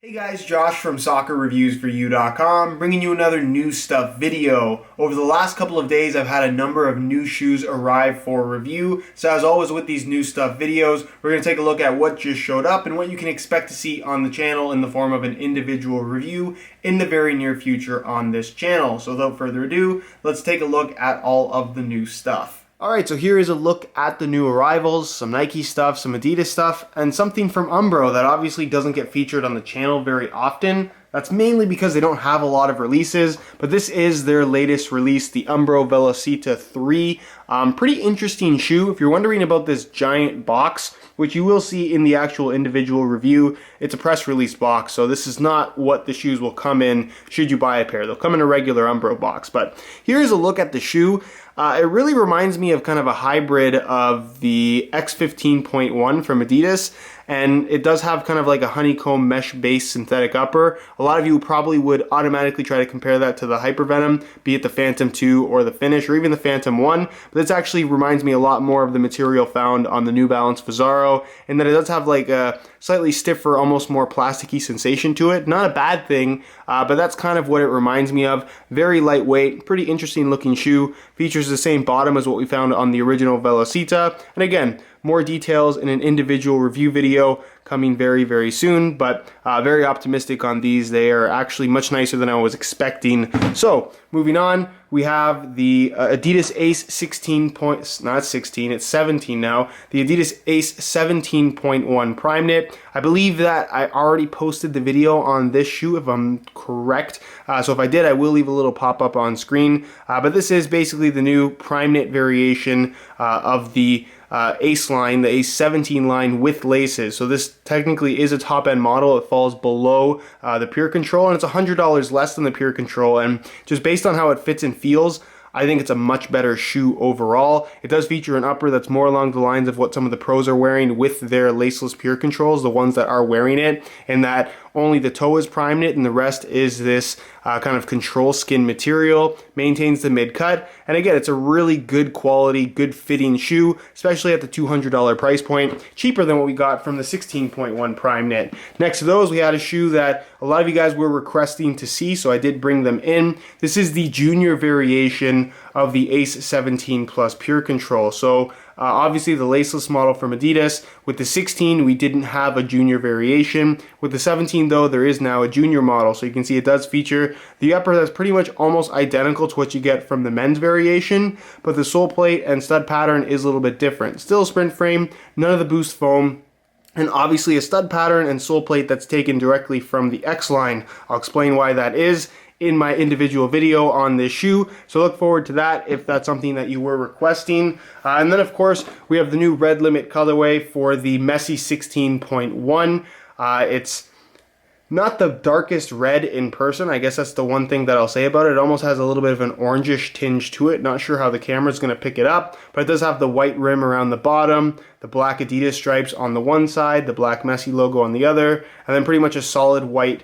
Hey guys, Josh from SoccerReviewsForYou.com, bringing you another new stuff video. Over the last couple of days, I've had a number of new shoes arrive for review. So as always with these new stuff videos, we're going to take a look at what just showed up and what you can expect to see on the channel in the form of an individual review in the very near future on this channel. So without further ado, let's take a look at all of the new stuff. Alright, so here is a look at the new arrivals, some Nike stuff, some Adidas stuff, and something from Umbro that obviously doesn't get featured on the channel very often. That's mainly because they don't have a lot of releases, but this is their latest release, the Umbro Velocita 3. Pretty interesting shoe. If you're wondering about this giant box, which you will see in the actual individual review, it's a press release box, so this is not what the shoes will come in should you buy a pair. They'll come in a regular Umbro box, but here's a look at the shoe. It really reminds me of kind of a hybrid of the X15.1 from Adidas, and it does have kind of like a honeycomb mesh-based synthetic upper. A lot of you probably would automatically try to compare that to the Hypervenom, be it the Phantom 2 or the Finish or even the Phantom 1, but this actually reminds me a lot more of the material found on the New Balance Vizaro, in that it does have like a slightly stiffer, almost more plasticky sensation to it. Not a bad thing, but that's kind of what it reminds me of. Very lightweight, pretty interesting looking shoe. Features the same bottom as what we found on the original Velocita. And again, more details in an individual review video coming very, very soon, but very optimistic on these. They are actually much nicer than I was expecting. So, moving on, we have the Adidas Ace 17 now, the Adidas Ace 17.1 Prime Knit. I believe that I already posted the video on this shoe, if I'm correct. So if I did, I will leave a little pop-up on screen. But this is basically the new Prime Knit variation of the Ace line, the Ace 17 line with laces. So this technically is a top-end model. It falls below the PureControl, and it's $100 less than the PureControl. And just based on how it fits and feels, I think it's a much better shoe overall. It does feature an upper that's more along the lines of what some of the pros are wearing with their laceless PureControls, the ones that are wearing it, in that only the toe is Prime Knit and the rest is this kind of control skin material. Maintains the mid-cut, and again, it's a really good quality, good fitting shoe, especially at the $200 price point, cheaper than what we got from the 16.1 Prime Knit. Next to those, we had a shoe that a lot of you guys were requesting to see, so I did bring them in. This is the junior variation of the Ace 17 Plus PureControl. So obviously the laceless model from Adidas. With the 16, we didn't have a junior variation. With the 17 though, there is now a junior model. So you can see it does feature the upper that's pretty much almost identical to what you get from the men's variation, but the sole plate and stud pattern is a little bit different. Still a sprint frame, none of the boost foam, and obviously a stud pattern and sole plate that's taken directly from the X line. I'll explain why that is in my individual video on this shoe, so look forward to that if that's something that you were requesting. And then of course we have the new Red Limit colorway for the Messy 16.1. It's not the darkest red in person. I guess that's the one thing that I'll say about it. It almost has a little bit of an orangish tinge to it. Not sure how the camera's going to pick it up, but it does have the white rim around the bottom, the black Adidas stripes on the one side, the black Messy logo on the other, and then pretty much a solid white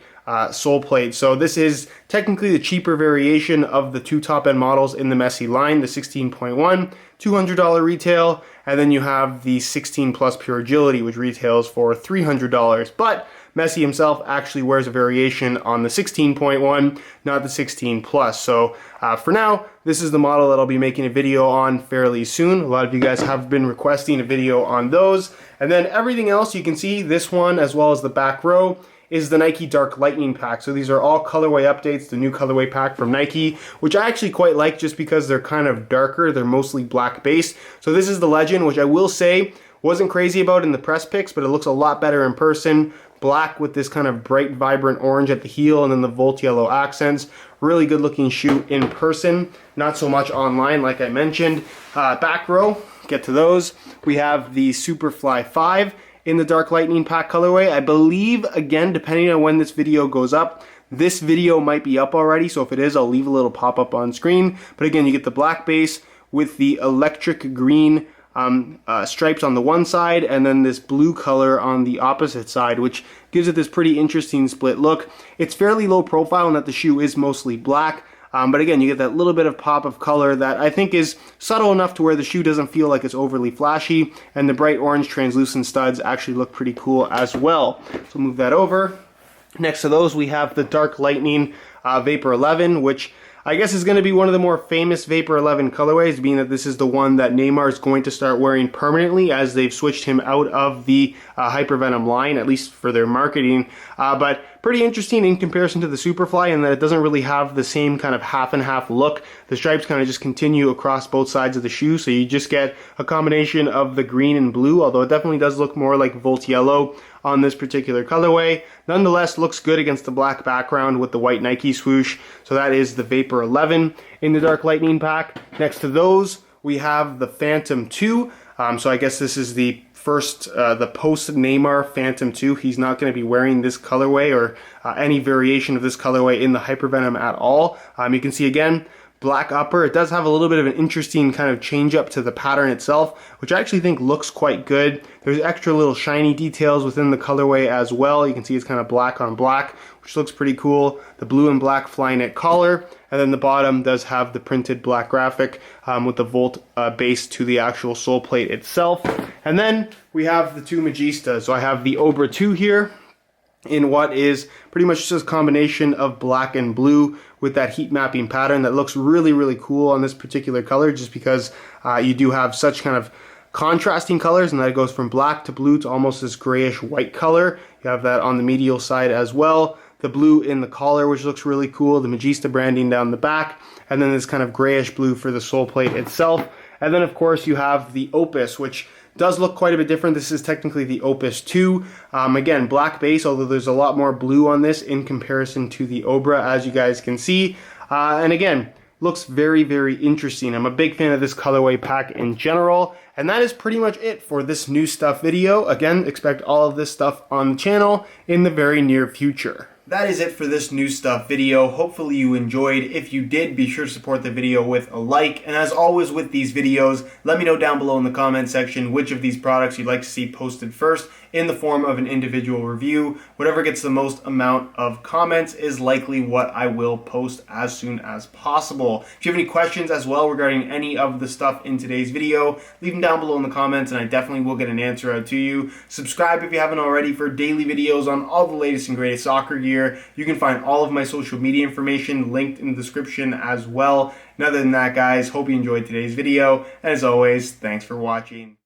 sole plate. So this is technically the cheaper variation of the two top-end models in the Messy line, the 16.1, $200 retail, and then you have the 16 Plus Pure Agility, which retails for $300. But Messy himself actually wears a variation on the 16.1, not the 16 Plus. So for now, this is the model that I'll be making a video on fairly soon. A lot of you guys have been requesting a video on those. And then everything else, you can see this one as well as the back row is the Nike Dark Lightning pack. So these are all colorway updates, the new colorway pack from Nike, which I actually quite like just because they're kind of darker. They're mostly black based. So this is the Legend, which I will say wasn't crazy about in the press pics, but it looks a lot better in person. Black with this kind of bright, vibrant orange at the heel and then the Volt yellow accents. Really good looking shoe in person, not so much online like I mentioned. Back row, get to those. We have the Superfly 5 in the Dark Lightning pack colorway. I believe, again, depending on when this video goes up, this video might be up already, so if it is, I'll leave a little pop-up on screen. But again, you get the black base with the electric green stripes on the one side, and then this blue color on the opposite side, which gives it this pretty interesting split look. It's fairly low profile in that the shoe is mostly black, but again, you get that little bit of pop of color that I think is subtle enough to where the shoe doesn't feel like it's overly flashy, and the bright orange translucent studs actually look pretty cool as well. So move that over. Next to those, we have the Dark Lightning Vapor 11, which I guess is going to be one of the more famous Vapor 11 colorways, being that this is the one that Neymar is going to start wearing permanently, as they've switched him out of the Hypervenom line, at least for their marketing. But pretty interesting in comparison to the Superfly in that it doesn't really have the same kind of half and half look. The stripes kind of just continue across both sides of the shoe, so you just get a combination of the green and blue, although it definitely does look more like Volt Yellow on this particular colorway. Nonetheless, looks good against the black background with the white Nike swoosh. So that is the Vapor 11 in the Dark Lightning pack. Next to those, we have the Phantom 2. So I guess this is the first, the post-Neymar Phantom 2. He's not going to be wearing this colorway or any variation of this colorway in the Hypervenom at all. You can see again, black upper. It does have a little bit of an interesting kind of change up to the pattern itself, which I actually think looks quite good. There's extra little shiny details within the colorway as well. You can see it's kind of black on black, which looks pretty cool. The blue and black Flyknit collar, and then the bottom does have the printed black graphic with the Volt base to the actual sole plate itself. And then we have the two Magistas. So I have the Umbro 2 here, in what is pretty much just a combination of black and blue with that heat mapping pattern that looks really, really cool on this particular color, just because you do have such kind of contrasting colors, and that it goes from black to blue to almost this grayish white color. You have that on the medial side as well. The blue in the collar, which looks really cool, the Magista branding down the back, and then this kind of grayish blue for the sole plate itself. And then of course you have the Opus, which does look quite a bit different. This is technically the Opus 2. Again, black base, although there's a lot more blue on this in comparison to the Umbro, as you guys can see. And again, looks very, very interesting. I'm a big fan of this colorway pack in general. And that is pretty much it for this new stuff video. Again, expect all of this stuff on the channel in the very near future. That is it for this new stuff video. Hopefully you enjoyed. If you did, be sure to support the video with a like. And as always with these videos, let me know down below in the comment section which of these products you'd like to see posted first in the form of an individual review. Whatever gets the most amount of comments is likely what I will post as soon as possible. If you have any questions as well regarding any of the stuff in today's video, leave them down below in the comments and I definitely will get an answer out to you. Subscribe if you haven't already for daily videos on all the latest and greatest soccer gear. You can find all of my social media information linked in the description as well. And other than that, guys, hope you enjoyed today's video. And as always, thanks for watching.